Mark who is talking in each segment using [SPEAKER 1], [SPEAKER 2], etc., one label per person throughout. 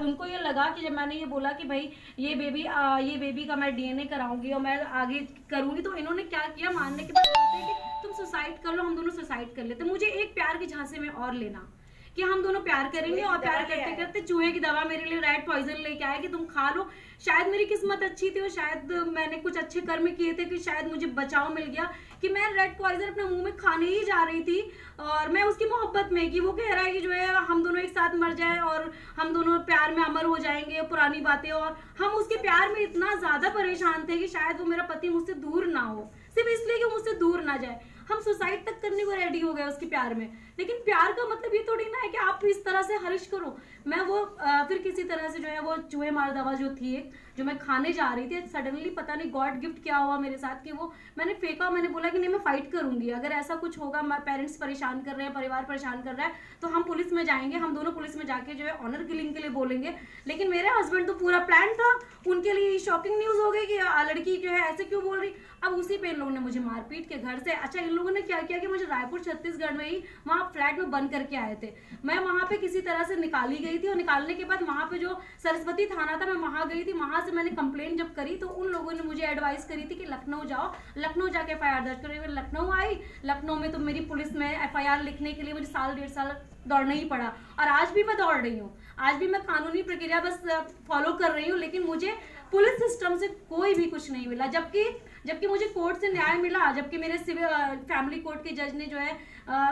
[SPEAKER 1] उनको ये लगा कि जब मैंने ये बोला कि भाई ये बेबी का मैं डीएनए कराऊंगी और मैं आगे करूंगी, तो इन्होंने क्या किया, मानने के बाद बोलते हैं कि तुम सुसाइड कर लो, हम दोनों सुसाइड कर लेते। मुझे एक प्यार के झांसे में और लेना कि हम दोनों प्यार करेंगे, और प्यार करते करते चूहे की दवा मेरे लिए रेड पॉइजन लेके आए कि तुम खा लो। शायद मेरी किस्मत अच्छी थी और शायद मैंने कुछ अच्छे कर्म किए थे कि शायद मुझे बचाव मिल गया कि मैं रेड पॉइजन अपने मुंह में खाने ही जा रही थी, और मैं उसकी मोहब्बत में कि वो कह रहा है कि जो है हम दोनों एक साथ मर जाए और हम दोनों प्यार में अमर हो जाएंगे, पुरानी बातें। और हम उसके प्यार में इतना ज्यादा परेशान थे कि शायद वो मेरा पति मुझसे दूर ना हो, सिर्फ इसलिए कि मुझसे दूर ना जाए। हम सुसाइड तक करने को रेडी हो गए उसके प्यार में। लेकिन प्यार का मतलब ये थोड़ी ना है कि आप इस तरह से हर्ष करो। मैं वो फिर किसी तरह से जो है वो चूहे मार दवा जो थी एक, जो मैं खाने जा रही थी, सडनली पता नहीं गॉड गिफ्ट क्या हुआ मेरे साथ कि वो मैंने फेंका। मैंने बोला कि नहीं, मैं फाइट करूंगी, अगर ऐसा कुछ होगा, मैं पेरेंट्स परेशान कर रहे हैं, परिवार परेशान कर रहा है, तो हम पुलिस में जाएंगे, हम दोनों पुलिस में जाके जो है ऑनर किलिंग के लिए बोलेंगे। लेकिन मेरे हस्बैंड तो पूरा प्लान था, उनके लिए शॉकिंग न्यूज हो गई कि लड़की जो है ऐसे क्यों बोल रही। अब उसी पे इन लोगों ने मुझे मारपीट के घर से, अच्छा इन लोगों ने क्या किया कि मुझे रायपुर छत्तीसगढ़ में ही वहाँ फ्लैट में बंद करके आए थे। मैं वहाँ पे किसी तरह से निकाली गई थी, और निकालने के बाद वहाँ पे जो सरस्वती थाना था, मैं वहाँ गई थी। वहाँ से मैंने कंप्लेंट जब करी तो उन लोगों ने मुझे एडवाइस करी थी कि लखनऊ जाओ, लखनऊ जाके एफआईआर दर्ज करो। मैं लखनऊ आई, लखनऊ में तो मेरी पुलिस में एफआईआर लिखने के लिए मुझे साल 1.5 साल दौड़ना ही पड़ा, और आज भी मैं दौड़ रही हूँ, आज भी मैं कानूनी प्रक्रिया बस फॉलो कर रही हूँ। लेकिन मुझे पुलिस सिस्टम से कोई भी कुछ नहीं मिला, जबकि मुझे कोर्ट से न्याय मिला, जबकि मेरे सिविल फैमिली कोर्ट के जज ने जो है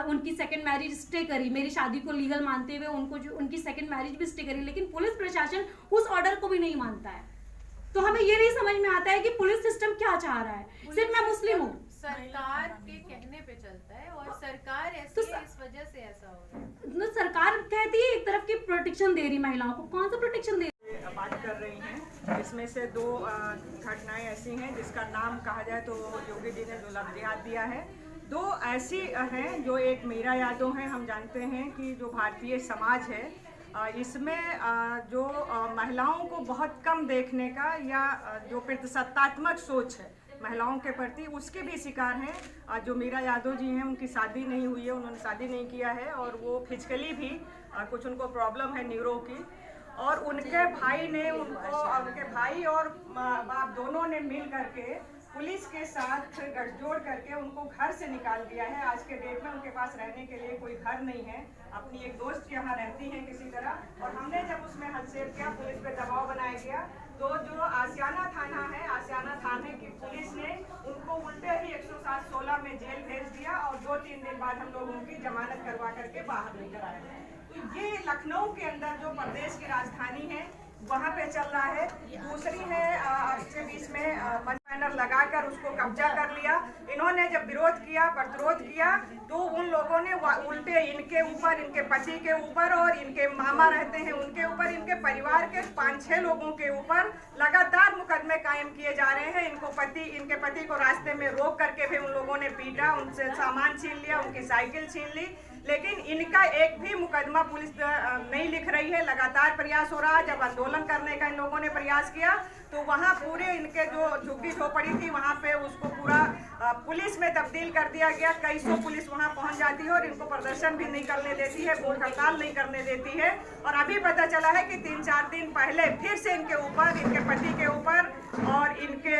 [SPEAKER 1] उनकी सेकंड मैरिज स्टे करी, मेरी शादी को लीगल मानते हुए उनको जो उनकी सेकंड मैरिज भी स्टे करी। लेकिन पुलिस प्रशासन उस ऑर्डर को भी नहीं मानता है। तो हमें ये नहीं समझ में आता है कि पुलिस सिस्टम क्या चाह रहा है। सिर्फ मैं मुस्लिम हूँ,
[SPEAKER 2] सरकार के कहने पे चलता है, और सरकार ऐसी
[SPEAKER 1] तो
[SPEAKER 2] है, इस वजह से ऐसा हो रहा है।
[SPEAKER 1] तो सरकार कहती है एक तरफ की प्रोटेक्शन दे रही महिलाओं को, कौन सा प्रोटेक्शन दे रही?
[SPEAKER 3] बात कर रही हैं, इसमें से 2 घटनाएं ऐसी हैं जिसका नाम कहा जाए तो योगी जी ने जो लफ्ज़ याद दिया है। 2 ऐसी हैं जो, एक मीरा यादव हैं, हम जानते हैं कि जो भारतीय समाज है इसमें जो महिलाओं को बहुत कम देखने का, या जो प्रतिशतात्मक सोच है महिलाओं के प्रति, उसके भी शिकार हैं। जो मीरा यादव जी हैं, उनकी शादी नहीं हुई है, उन्होंने शादी नहीं किया है, और वो फिजिकली भी कुछ उनको प्रॉब्लम है न्यूरो की, और उनके भाई ने उनके भाई और बाप दोनों ने मिल करके पुलिस के साथ गठजोड़ करके उनको घर से निकाल दिया है। आज के डेट में उनके पास रहने के लिए कोई घर नहीं है, अपनी एक दोस्त यहाँ रहती है किसी तरह, और हमने जब उसमें हस्तक्षेप किया, पुलिस पे दबाव बनाया गया, तो जो आसियाना थाना है, आसियाना थाने की पुलिस ने उनको उल्टे ही 107-16 में जेल भेज दिया, और 2-3 दिन बाद हम लोग उनकी जमानत करवा करके बाहर लेकर आए। तो ये लखनऊ के अंदर जो प्रदेश की राजधानी है वहाँ पे चल रहा है। दूसरी है इसके बीच में बैनर लगाकर उसको कब्जा कर लिया। इन्होंने जब विरोध किया, प्रतिरोध किया, तो उन लोगों ने उल्टे इनके ऊपर, इनके पति के ऊपर, और इनके मामा रहते हैं उनके ऊपर, इनके परिवार के 5-6 लोगों के ऊपर लगातार मुकदमे कायम किए जा रहे हैं। इनके पति को रास्ते में रोक करके भी उन लोगों ने पीटा, उनसे सामान छीन लिया, उनकी साइकिल छीन ली, लेकिन इनका एक भी मुकदमा पुलिस नहीं लिख रही है। लगातार प्रयास हो रहा है। जब आंदोलन करने का इन लोगों ने प्रयास किया तो वहाँ पूरे इनके जो झुग्गी झोपड़ी थी वहाँ पे उसको पूरा पुलिस में तब्दील कर दिया गया। कई सौ पुलिस वहाँ पहुँच जाती है और इनको प्रदर्शन भी नहीं करने देती है, भूख हड़ताल नहीं करने देती है। और अभी पता चला है कि 3-4 दिन पहले फिर से इनके ऊपर, इनके पति के ऊपर और इनके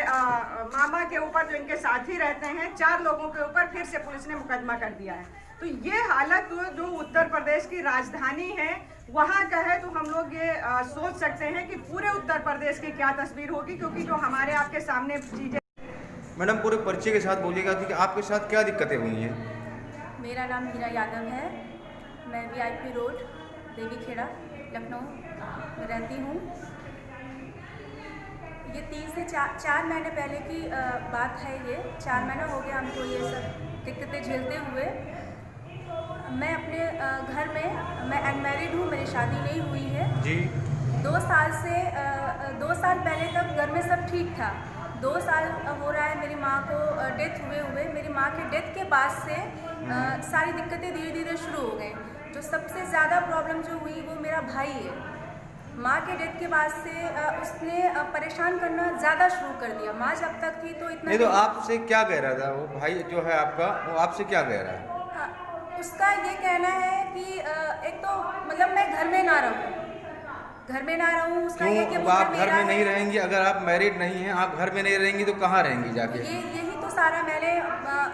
[SPEAKER 3] मामा के ऊपर, जो इनके साथी रहते हैं, 4 लोगों के ऊपर फिर से पुलिस ने मुकदमा कर दिया है। तो ये हालत जो उत्तर प्रदेश की राजधानी है वहाँ का है, तो हम लोग ये सोच सकते हैं कि पूरे उत्तर प्रदेश की क्या तस्वीर होगी, क्योंकि जो हमारे आपके सामने चीज़ें।
[SPEAKER 4] मैडम पूरे परिचय के साथ बोलिएगा कि आपके साथ क्या दिक्कतें हुई हैं।
[SPEAKER 5] मेरा नाम मीरा यादव है, मैं VIP रोड देवीखेड़ा लखनऊ में रहती हूँ। ये 3 से 4 महीने पहले की बात है। ये 4 महीना हो गया हमको ये सब दिक्कतें झेलते हुए। मैं अपने घर में, मैं अनमैरिड हूँ, मेरी शादी नहीं हुई है
[SPEAKER 4] जी।
[SPEAKER 5] 2 साल से 2 साल पहले तक घर में सब ठीक था। 2 साल हो रहा है मेरी माँ को डेथ हुए। मेरी माँ के डेथ के बाद से सारी दिक्कतें धीरे धीरे शुरू हो गई। जो सबसे ज़्यादा प्रॉब्लम जो हुई वो मेरा भाई है। माँ के डेथ के बाद से उसने परेशान करना ज़्यादा शुरू कर दिया। माँ जब तक थी तो इतना
[SPEAKER 4] नहीं, तो आपसे क्या कह रहा था वो भाई जो है आपका, वो आपसे क्या कह रहा है?
[SPEAKER 5] उसका ये कहना है कि एक तो मतलब मैं घर में ना रहूँ, घर में ना रहूं उसका ये कि
[SPEAKER 4] क्यों
[SPEAKER 5] वो
[SPEAKER 4] आप घर
[SPEAKER 5] मेरा
[SPEAKER 4] में नहीं
[SPEAKER 5] है।
[SPEAKER 4] रहेंगी? अगर आप मैरिड नहीं हैं, आप घर में नहीं रहेंगी तो कहाँ रहेंगी जाके?
[SPEAKER 5] यही तो सारा मैंने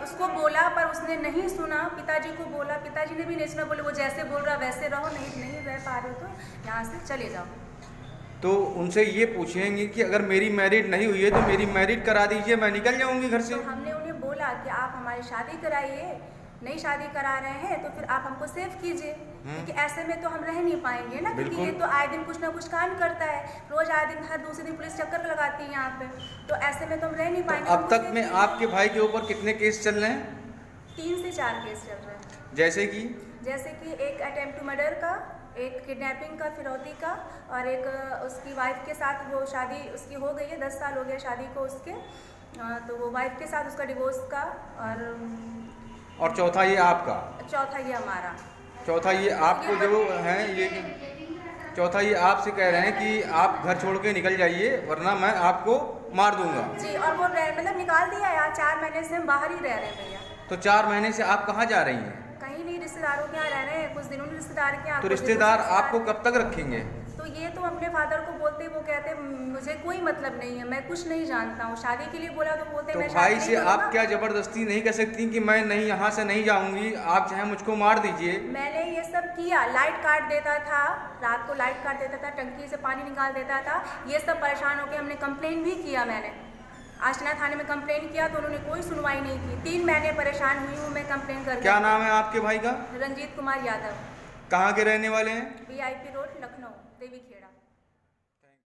[SPEAKER 5] उसको बोला पर उसने नहीं सुना। पिताजी को बोला, पिताजी ने भी नहीं सुना, बोले वो जैसे बोल रहा वैसे रहो, नहीं रह पा रहे हो तो यहाँ से चले जाओ।
[SPEAKER 4] तो उनसे ये पूछेंगे कि अगर मेरी मैरिड नहीं हुई है तो मेरी मैरिड करा दीजिए, मैं निकल जाऊंगी घर से।
[SPEAKER 5] तो हमने उन्हें बोला कि आप हमारी शादी कराइए, नई शादी करा रहे हैं तो फिर आप हमको सेव कीजिए, क्योंकि ऐसे में तो हम रह नहीं पाएंगे ना, क्योंकि ये तो आए दिन कुछ ना कुछ कांड करता है, रोज आए दिन हर दूसरे दिन पुलिस चक्कर लगाती है यहाँ पे, तो ऐसे में तो हम रह नहीं पाएंगे।
[SPEAKER 4] अब तक में आपके भाई के ऊपर कितने केस चल रहे हैं?
[SPEAKER 5] 3 से 4 केस चल रहे हैं।
[SPEAKER 4] जैसे कि
[SPEAKER 5] एक अटेम्प्ट टू मर्डर का, एक किडनैपिंग का, फिरौती का, और एक उसकी वाइफ के साथ वो शादी उसकी हो गई है, 10 साल हो गया शादी को उसके, तो वो वाइफ के साथ उसका डिवोर्स का,
[SPEAKER 4] और चौथा ये आपका?
[SPEAKER 5] चौथा ये हमारा।
[SPEAKER 4] चौथा ये आपको जो है ये चौथा ये आपसे कह रहे हैं कि आप घर छोड़ के निकल जाइए वरना मैं आपको मार दूंगा।
[SPEAKER 5] जी, और वो मतलब निकाल दिया यार, 4 महीने से हम बाहर ही रह रहे हैं भैया।
[SPEAKER 4] तो 4 महीने से आप कहाँ जा रही हैं?
[SPEAKER 5] कहीं नहीं, रिश्तेदारों के यहाँ रह रहे हैं, कुछ दिनों में रिश्तेदार के यहाँ।
[SPEAKER 4] तो रिश्तेदार आपको कब तक रखेंगे?
[SPEAKER 5] तो ये तो अपने फादर को बोलते, वो कहते मुझे कोई मतलब नहीं है, मैं कुछ नहीं जानता हूँ, शादी के लिए बोला तो बोलते
[SPEAKER 4] तो
[SPEAKER 5] मैं
[SPEAKER 4] भाई
[SPEAKER 5] शादी
[SPEAKER 4] से
[SPEAKER 5] नहीं
[SPEAKER 4] आप
[SPEAKER 5] करूँगा।
[SPEAKER 4] क्या जबरदस्ती नहीं कर सकती कि मैं नहीं यहाँ से नहीं जाऊंगी, आप चाहे मुझको मार दीजिए?
[SPEAKER 5] मैंने ये सब किया, लाइट काट देता था, रात को लाइट काट देता था, टंकी से पानी निकाल देता था, ये सब परेशान होकर हमने कंप्लेन भी किया। मैंने आशना थाने में कंप्लेन किया तो उन्होंने कोई सुनवाई नहीं की। 3 महीने परेशान हुई हूँ मैं कंप्लेन करके।
[SPEAKER 4] क्या नाम है आपके भाई का?
[SPEAKER 5] रंजीत कुमार यादव।
[SPEAKER 4] कहाँ के रहने वाले हैं?
[SPEAKER 5] VIP रोड, लखनऊ, देवी खेड़ा।